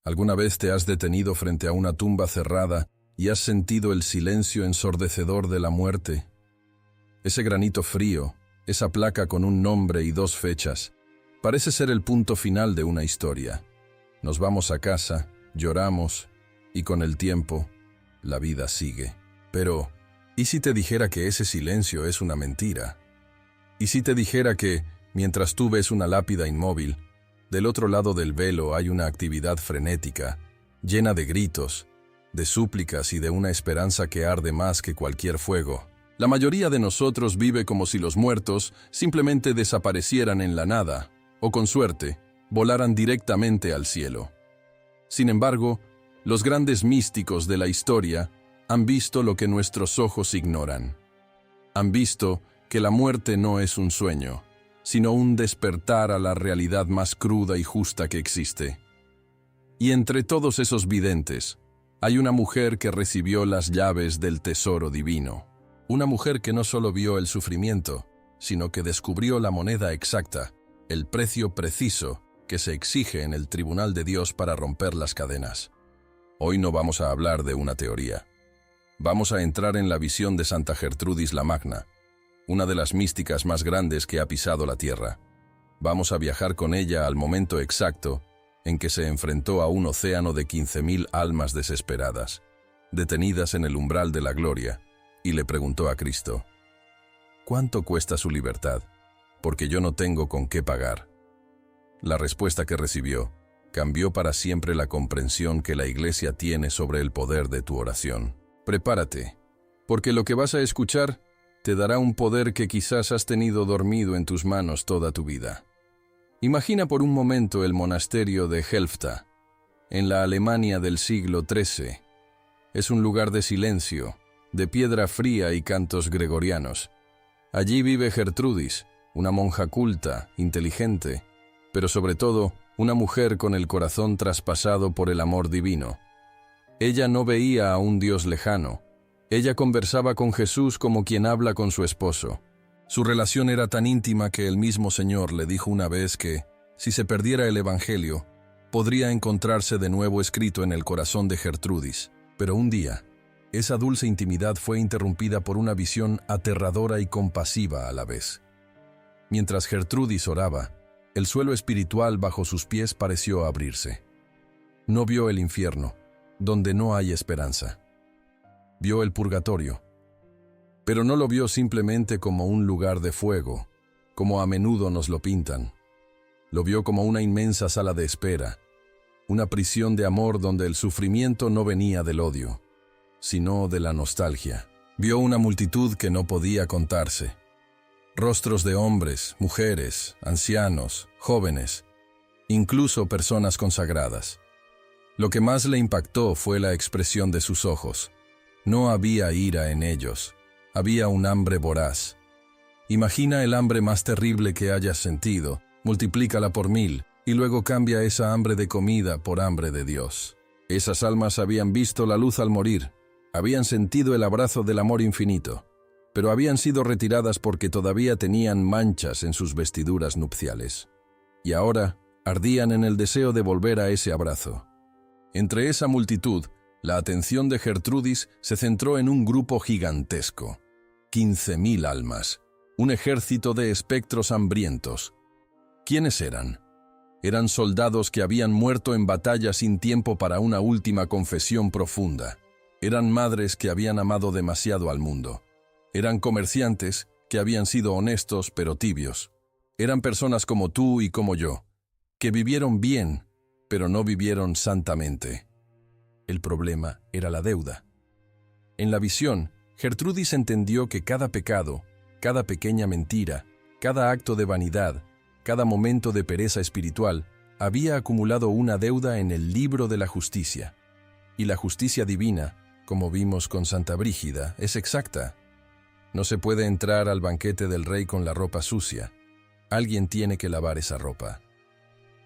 ¿Alguna vez te has detenido frente a una tumba cerrada y has sentido el silencio ensordecedor de la muerte? Ese granito frío, esa placa con un nombre y 2 fechas, parece ser el punto final de una historia. Nos vamos a casa, lloramos, y con el tiempo, la vida sigue. Pero, ¿y si te dijera que ese silencio es una mentira? ¿Y si te dijera que, mientras tú ves una lápida inmóvil, del otro lado del velo hay una actividad frenética, llena de gritos, de súplicas y de una esperanza que arde más que cualquier fuego? La mayoría de nosotros vive como si los muertos simplemente desaparecieran en la nada, o con suerte, volaran directamente al cielo. Sin embargo, los grandes místicos de la historia han visto lo que nuestros ojos ignoran. Han visto que la muerte no es un sueño, sino un despertar a la realidad más cruda y justa que existe. Y entre todos esos videntes, hay una mujer que recibió las llaves del tesoro divino. Una mujer que no solo vio el sufrimiento, sino que descubrió la moneda exacta, el precio preciso que se exige en el tribunal de Dios para romper las cadenas. Hoy no vamos a hablar de una teoría. Vamos a entrar en la visión de Santa Gertrudis la Magna, una de las místicas más grandes que ha pisado la tierra. Vamos a viajar con ella al momento exacto en que se enfrentó a un océano de 15.000 almas desesperadas, detenidas en el umbral de la gloria, y le preguntó a Cristo: ¿cuánto cuesta su libertad? Porque yo no tengo con qué pagar. La respuesta que recibió cambió para siempre la comprensión que la Iglesia tiene sobre el poder de tu oración. Prepárate, porque lo que vas a escuchar te dará un poder que quizás has tenido dormido en tus manos toda tu vida. Imagina por un momento el monasterio de Helfta, en la Alemania del siglo XIII. Es un lugar de silencio, de piedra fría y cantos gregorianos. Allí vive Gertrudis, una monja culta, inteligente, pero sobre todo una mujer con el corazón traspasado por el amor divino. Ella no veía a un Dios lejano. Ella conversaba con Jesús como quien habla con su esposo. Su relación era tan íntima que el mismo Señor le dijo una vez que, si se perdiera el Evangelio, podría encontrarse de nuevo escrito en el corazón de Gertrudis. Pero un día, esa dulce intimidad fue interrumpida por una visión aterradora y compasiva a la vez. Mientras Gertrudis oraba, el suelo espiritual bajo sus pies pareció abrirse. No vio el infierno, donde no hay esperanza. Vio el purgatorio, pero no lo vio simplemente como un lugar de fuego, como a menudo nos lo pintan. Lo vio como una inmensa sala de espera, una prisión de amor donde el sufrimiento no venía del odio, sino de la nostalgia. Vio una multitud que no podía contarse. Rostros de hombres, mujeres, ancianos, jóvenes, incluso personas consagradas. Lo que más le impactó fue la expresión de sus ojos. No había ira en ellos, había un hambre voraz. Imagina el hambre más terrible que hayas sentido, multiplícala por 1000, y luego cambia esa hambre de comida por hambre de Dios. Esas almas habían visto la luz al morir, habían sentido el abrazo del amor infinito, pero habían sido retiradas porque todavía tenían manchas en sus vestiduras nupciales. Y ahora ardían en el deseo de volver a ese abrazo. Entre esa multitud, la atención de Gertrudis se centró en un grupo gigantesco. 15.000 almas, un ejército de espectros hambrientos. ¿Quiénes eran? Eran soldados que habían muerto en batalla sin tiempo para una última confesión profunda. Eran madres que habían amado demasiado al mundo. Eran comerciantes que habían sido honestos pero tibios. Eran personas como tú y como yo, que vivieron bien, pero no vivieron santamente. El problema era la deuda. En la visión, Gertrudis entendió que cada pecado, cada pequeña mentira, cada acto de vanidad, cada momento de pereza espiritual, había acumulado una deuda en el libro de la justicia. Y la justicia divina, como vimos con Santa Brígida, es exacta. No se puede entrar al banquete del rey con la ropa sucia. Alguien tiene que lavar esa ropa.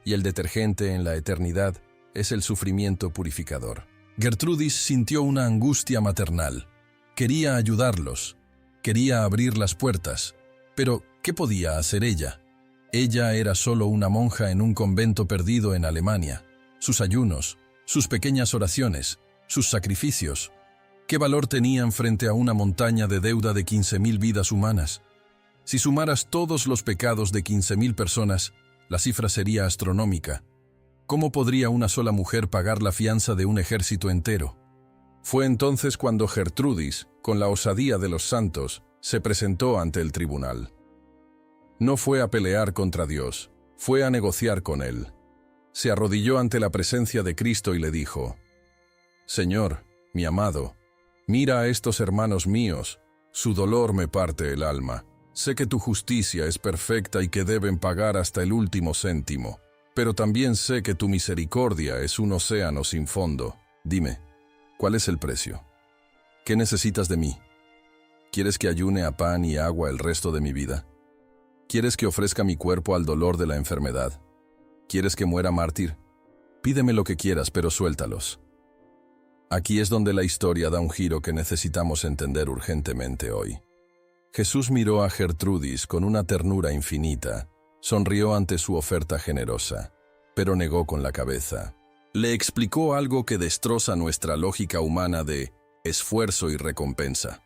Y el detergente en la eternidad es el sufrimiento purificador. Gertrudis sintió una angustia maternal. Quería ayudarlos, quería abrir las puertas, pero ¿qué podía hacer ella? Ella era solo una monja en un convento perdido en Alemania. Sus ayunos, sus pequeñas oraciones, sus sacrificios. ¿Qué valor tenían frente a una montaña de deuda de 15.000 vidas humanas? Si sumaras todos los pecados de 15.000 personas, la cifra sería astronómica. ¿Cómo podría una sola mujer pagar la fianza de un ejército entero? Fue entonces cuando Gertrudis, con la osadía de los santos, se presentó ante el tribunal. No fue a pelear contra Dios, fue a negociar con Él. Se arrodilló ante la presencia de Cristo y le dijo: «Señor, mi amado, mira a estos hermanos míos, su dolor me parte el alma. Sé que tu justicia es perfecta y que deben pagar hasta el último céntimo, pero también sé que tu misericordia es un océano sin fondo. Dime, ¿cuál es el precio? ¿Qué necesitas de mí? ¿Quieres que ayune a pan y agua el resto de mi vida? ¿Quieres que ofrezca mi cuerpo al dolor de la enfermedad? ¿Quieres que muera mártir? Pídeme lo que quieras, pero suéltalos». Aquí es donde la historia da un giro que necesitamos entender urgentemente hoy. Jesús miró a Gertrudis con una ternura infinita, sonrió ante su oferta generosa, pero negó con la cabeza. Le explicó algo que destroza nuestra lógica humana de esfuerzo y recompensa.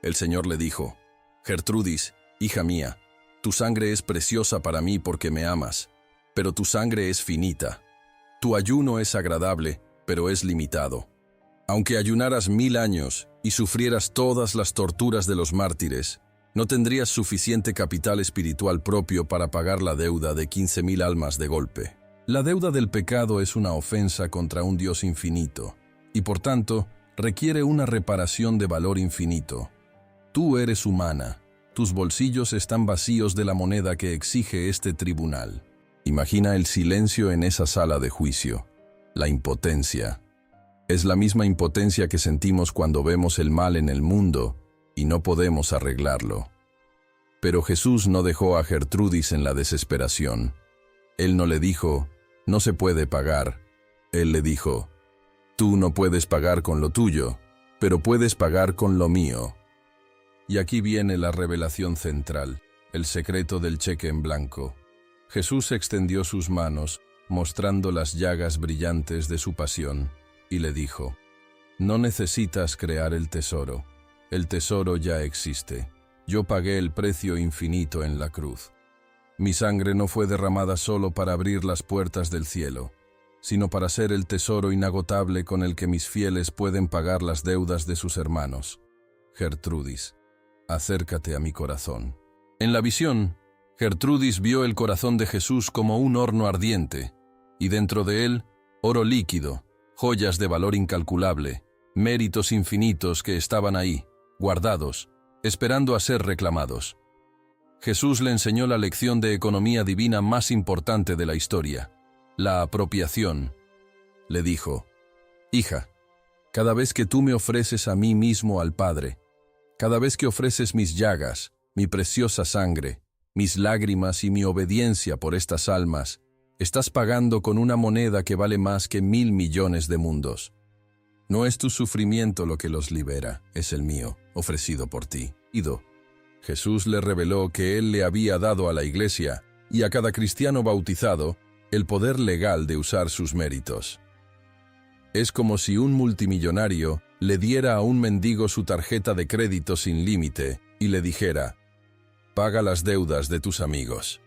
El Señor le dijo: «Gertrudis, hija mía, tu sangre es preciosa para mí porque me amas, pero tu sangre es finita. Tu ayuno es agradable, pero es limitado. Aunque ayunaras 1000 años y sufrieras todas las torturas de los mártires, no tendrías suficiente capital espiritual propio para pagar la deuda de 15.000 almas de golpe. La deuda del pecado es una ofensa contra un Dios infinito, y por tanto, requiere una reparación de valor infinito. Tú eres humana, tus bolsillos están vacíos de la moneda que exige este tribunal». Imagina el silencio en esa sala de juicio, la impotencia. Es la misma impotencia que sentimos cuando vemos el mal en el mundo y no podemos arreglarlo. Pero Jesús no dejó a Gertrudis en la desesperación. Él no le dijo: «No se puede pagar». Él le dijo: «Tú no puedes pagar con lo tuyo, pero puedes pagar con lo mío». Y aquí viene la revelación central, el secreto del cheque en blanco. Jesús extendió sus manos, mostrando las llagas brillantes de su pasión, y le dijo: «No necesitas crear el tesoro ya existe. Yo pagué el precio infinito en la cruz. Mi sangre no fue derramada solo para abrir las puertas del cielo, sino para ser el tesoro inagotable con el que mis fieles pueden pagar las deudas de sus hermanos. Gertrudis, acércate a mi corazón». En la visión, Gertrudis vio el corazón de Jesús como un horno ardiente, y dentro de él, oro líquido, joyas de valor incalculable, méritos infinitos que estaban ahí, guardados, esperando a ser reclamados. Jesús le enseñó la lección de economía divina más importante de la historia, la apropiación. Le dijo: «Hija, cada vez que tú me ofreces a mí mismo al Padre, cada vez que ofreces mis llagas, mi preciosa sangre, mis lágrimas y mi obediencia por estas almas, estás pagando con una moneda que vale más que 1.000 millones de mundos. No es tu sufrimiento lo que los libera, es el mío, ofrecido por ti». Jesús le reveló que Él le había dado a la Iglesia y a cada cristiano bautizado el poder legal de usar sus méritos. Es como si un multimillonario le diera a un mendigo su tarjeta de crédito sin límite y le dijera: «Paga las deudas de tus amigos».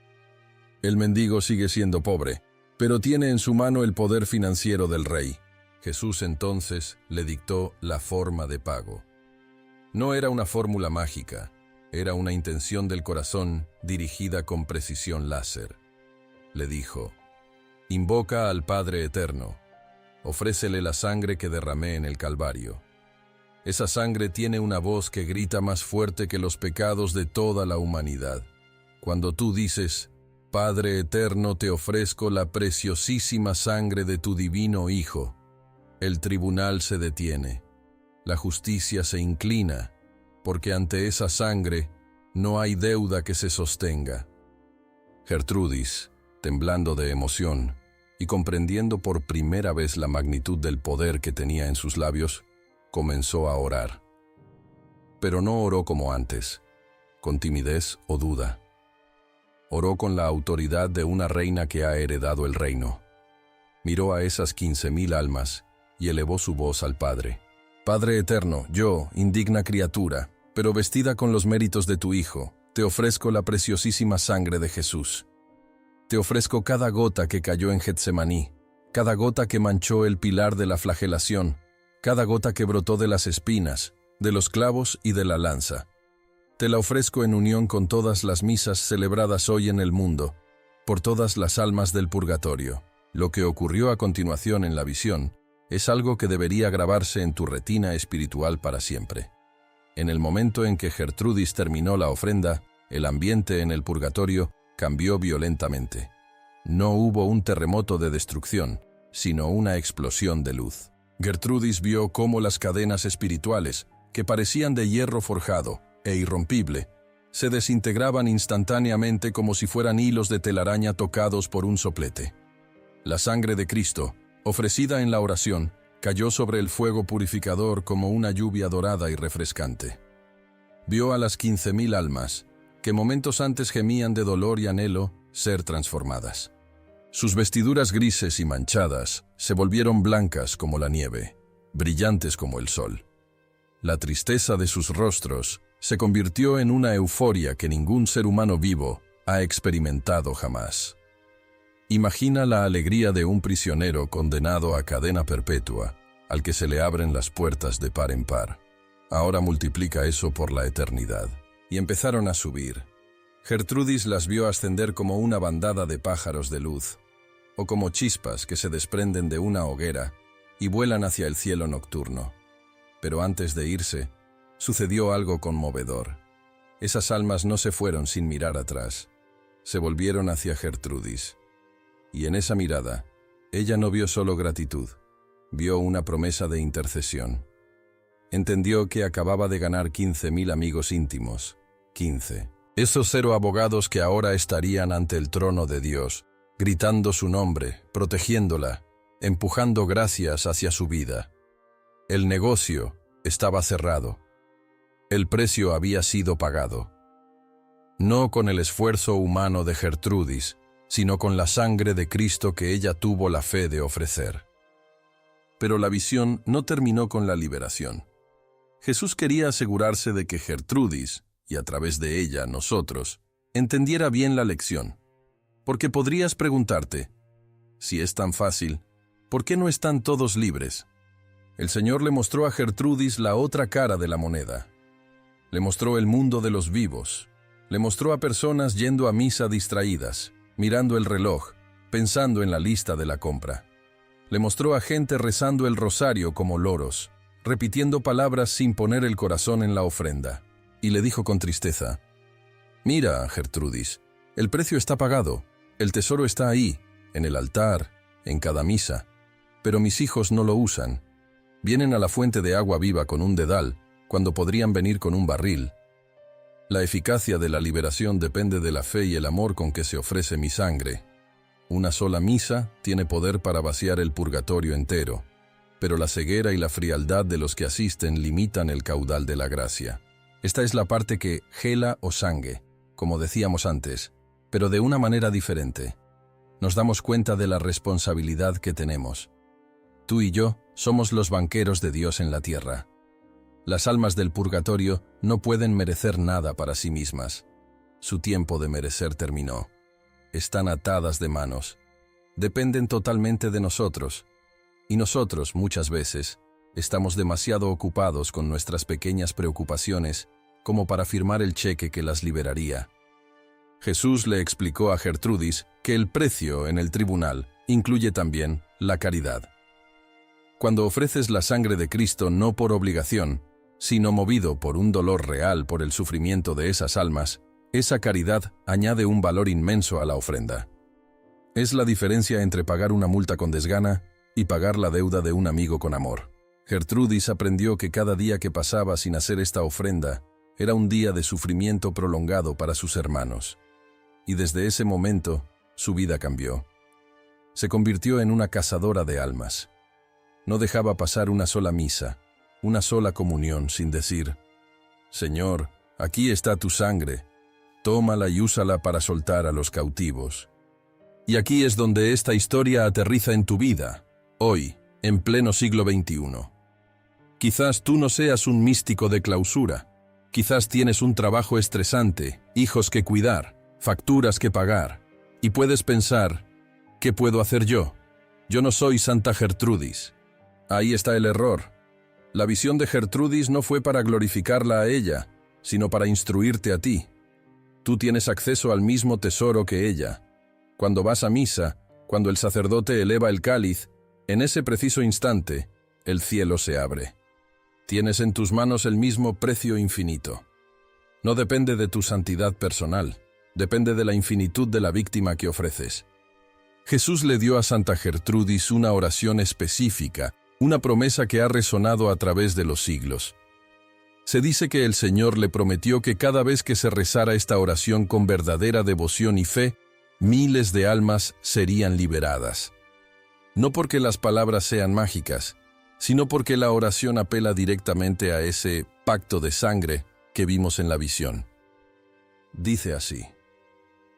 El mendigo sigue siendo pobre, pero tiene en su mano el poder financiero del rey. Jesús entonces le dictó la forma de pago. No era una fórmula mágica, era una intención del corazón dirigida con precisión láser. Le dijo: «Invoca al Padre Eterno, ofrécele la sangre que derramé en el Calvario. Esa sangre tiene una voz que grita más fuerte que los pecados de toda la humanidad. Cuando tú dices: Padre Eterno, te ofrezco la preciosísima sangre de tu divino Hijo, el tribunal se detiene, la justicia se inclina, porque ante esa sangre no hay deuda que se sostenga». Gertrudis, temblando de emoción y comprendiendo por primera vez la magnitud del poder que tenía en sus labios, comenzó a orar. Pero no oró como antes, con timidez o duda. Oró con la autoridad de una reina que ha heredado el reino. Miró a esas 15.000 almas y elevó su voz al Padre. Padre eterno, yo, indigna criatura, pero vestida con los méritos de tu Hijo, te ofrezco la preciosísima sangre de Jesús. Te ofrezco cada gota que cayó en Getsemaní, cada gota que manchó el pilar de la flagelación, cada gota que brotó de las espinas, de los clavos y de la lanza. Te la ofrezco en unión con todas las misas celebradas hoy en el mundo, por todas las almas del purgatorio. Lo que ocurrió a continuación en la visión es algo que debería grabarse en tu retina espiritual para siempre. En el momento en que Gertrudis terminó la ofrenda, el ambiente en el purgatorio cambió violentamente. No hubo un terremoto de destrucción, sino una explosión de luz. Gertrudis vio cómo las cadenas espirituales, que parecían de hierro forjado e irrompible, se desintegraban instantáneamente como si fueran hilos de telaraña tocados por un soplete. La sangre de Cristo, ofrecida en la oración, cayó sobre el fuego purificador como una lluvia dorada y refrescante. Vio a las 15.000 almas, que momentos antes gemían de dolor y anhelo, ser transformadas. Sus vestiduras grises y manchadas se volvieron blancas como la nieve, brillantes como el sol. La tristeza de sus rostros se convirtió en una euforia que ningún ser humano vivo ha experimentado jamás. Imagina la alegría de un prisionero condenado a cadena perpetua, al que se le abren las puertas de par en par. Ahora multiplica eso por la eternidad. Y empezaron a subir. Gertrudis las vio ascender como una bandada de pájaros de luz, o como chispas que se desprenden de una hoguera y vuelan hacia el cielo nocturno. Pero antes de irse, sucedió algo conmovedor. Esas almas no se fueron sin mirar atrás. Se volvieron hacia Gertrudis. Y en esa mirada, ella no vio solo gratitud, vio una promesa de intercesión. Entendió que acababa de ganar 15.000 amigos íntimos. 15. Esos 0 abogados que ahora estarían ante el trono de Dios, gritando su nombre, protegiéndola, empujando gracias hacia su vida. El negocio estaba cerrado. El precio había sido pagado. No con el esfuerzo humano de Gertrudis, sino con la sangre de Cristo que ella tuvo la fe de ofrecer. Pero la visión no terminó con la liberación. Jesús quería asegurarse de que Gertrudis, y a través de ella nosotros, entendiera bien la lección. Porque podrías preguntarte, si es tan fácil, ¿por qué no están todos libres? El Señor le mostró a Gertrudis la otra cara de la moneda. Le mostró el mundo de los vivos. Le mostró a personas yendo a misa distraídas, mirando el reloj, pensando en la lista de la compra. Le mostró a gente rezando el rosario como loros, repitiendo palabras sin poner el corazón en la ofrenda. Y le dijo con tristeza, «Mira, Gertrudis, el precio está pagado, el tesoro está ahí, en el altar, en cada misa, pero mis hijos no lo usan. Vienen a la fuente de agua viva con un dedal, cuando podrían venir con un barril. La eficacia de la liberación depende de la fe y el amor con que se ofrece mi sangre. Una sola misa tiene poder para vaciar el purgatorio entero, pero la ceguera y la frialdad de los que asisten limitan el caudal de la gracia. Esta es la parte que gela o sangue, como decíamos antes, pero de una manera diferente. Nos damos cuenta de la responsabilidad que tenemos. Tú y yo somos los banqueros de Dios en la tierra. Las almas del purgatorio no pueden merecer nada para sí mismas. Su tiempo de merecer terminó. Están atadas de manos. Dependen totalmente de nosotros. Y nosotros, muchas veces, estamos demasiado ocupados con nuestras pequeñas preocupaciones como para firmar el cheque que las liberaría. Jesús le explicó a Gertrudis que el precio en el tribunal incluye también la caridad. Cuando ofreces la sangre de Cristo no por obligación, sino movido por un dolor real por el sufrimiento de esas almas, esa caridad añade un valor inmenso a la ofrenda. Es la diferencia entre pagar una multa con desgana y pagar la deuda de un amigo con amor. Gertrudis aprendió que cada día que pasaba sin hacer esta ofrenda era un día de sufrimiento prolongado para sus hermanos. Y desde ese momento, su vida cambió. Se convirtió en una cazadora de almas. No dejaba pasar una sola misa, una sola comunión sin decir, «Señor, aquí está tu sangre, tómala y úsala para soltar a los cautivos». Y aquí es donde esta historia aterriza en tu vida, hoy, en pleno siglo XXI. Quizás tú no seas un místico de clausura. Quizás tienes un trabajo estresante, hijos que cuidar, facturas que pagar. Y puedes pensar, ¿qué puedo hacer yo? Yo no soy Santa Gertrudis. Ahí está el error. La visión de Gertrudis no fue para glorificarla a ella, sino para instruirte a ti. Tú tienes acceso al mismo tesoro que ella. Cuando vas a misa, cuando el sacerdote eleva el cáliz, en ese preciso instante, el cielo se abre. Tienes en tus manos el mismo precio infinito. No depende de tu santidad personal, depende de la infinitud de la víctima que ofreces. Jesús le dio a Santa Gertrudis una oración específica, una promesa que ha resonado a través de los siglos. Se dice que el Señor le prometió que cada vez que se rezara esta oración con verdadera devoción y fe, miles de almas serían liberadas. No porque las palabras sean mágicas, sino porque la oración apela directamente a ese pacto de sangre que vimos en la visión. Dice así: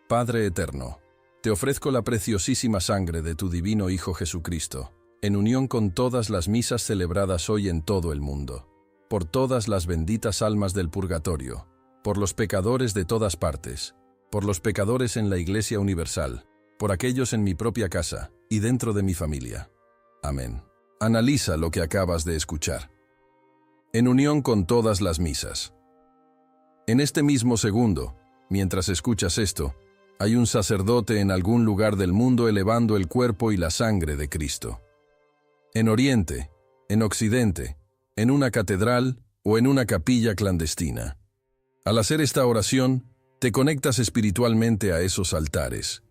Padre eterno, te ofrezco la preciosísima sangre de tu divino Hijo Jesucristo, en unión con todas las misas celebradas hoy en todo el mundo, por todas las benditas almas del purgatorio, por los pecadores de todas partes, por los pecadores en la Iglesia Universal, por aquellos en mi propia casa y dentro de mi familia. Amén. Analiza lo que acabas de escuchar. En unión con todas las misas. En este mismo segundo, mientras escuchas esto, hay un sacerdote en algún lugar del mundo elevando el cuerpo y la sangre de Cristo. En Oriente, en Occidente, en una catedral o en una capilla clandestina. Al hacer esta oración, te conectas espiritualmente a esos altares.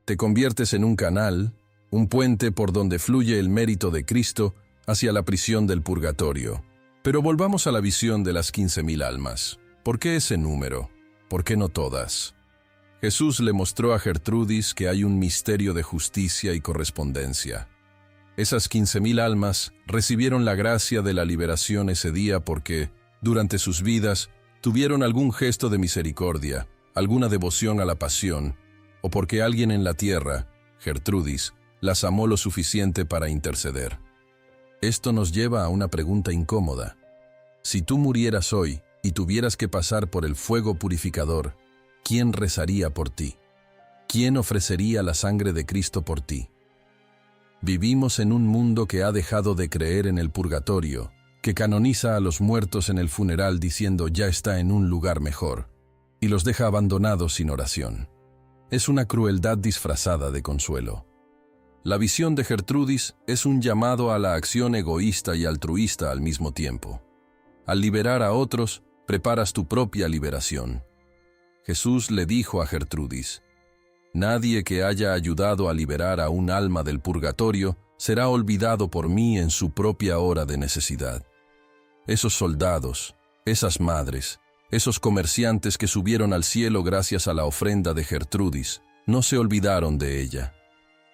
Te conviertes en un canal, un puente por donde fluye el mérito de Cristo hacia la prisión del purgatorio. Pero volvamos a la visión de las 15.000 almas. ¿Por qué ese número? ¿Por qué no todas? Jesús le mostró a Gertrudis que hay un misterio de justicia y correspondencia. Esas 15.000 almas recibieron la gracia de la liberación ese día porque, durante sus vidas, tuvieron algún gesto de misericordia, alguna devoción a la pasión, o porque alguien en la tierra, Gertrudis, las amó lo suficiente para interceder. Esto nos lleva a una pregunta incómoda. Si tú murieras hoy y tuvieras que pasar por el fuego purificador, ¿quién rezaría por ti? ¿Quién ofrecería la sangre de Cristo por ti? Vivimos en un mundo que ha dejado de creer en el purgatorio, que canoniza a los muertos en el funeral diciendo ya está en un lugar mejor, y los deja abandonados sin oración. Es una crueldad disfrazada de consuelo. La visión de Gertrudis es un llamado a la acción egoísta y altruista al mismo tiempo. Al liberar a otros, preparas tu propia liberación. Jesús le dijo a Gertrudis: nadie que haya ayudado a liberar a un alma del purgatorio será olvidado por mí en su propia hora de necesidad. Esos soldados, esas madres, esos comerciantes que subieron al cielo gracias a la ofrenda de Gertrudis, no se olvidaron de ella.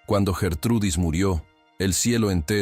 Cuando Gertrudis murió, el cielo entero